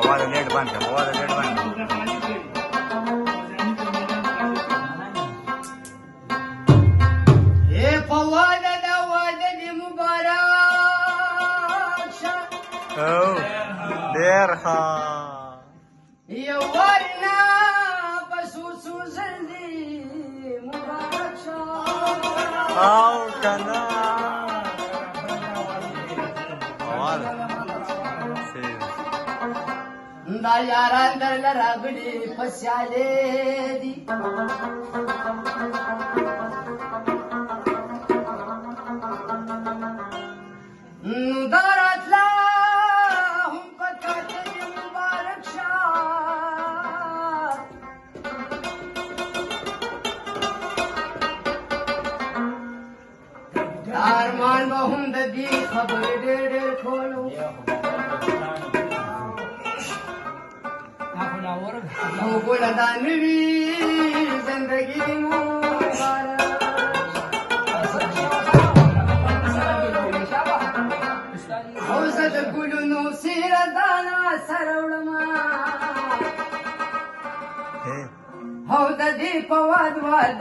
आवाज लेट बंद कर आवाज लेट बंद हे फवाद नवाद मुबारक او دير ها يورنا بسوس زلدي مبارك او كنا आवाज دا یاران در لراغلی پسیاله دی دارت لا هم پکاته مبارک شاه دارمان با هم دی خبر ډېر کولو او ګل دا نوی زندگی مبارک او زه د ګلونو سیره دانا سره وړمه او د دې په واد واد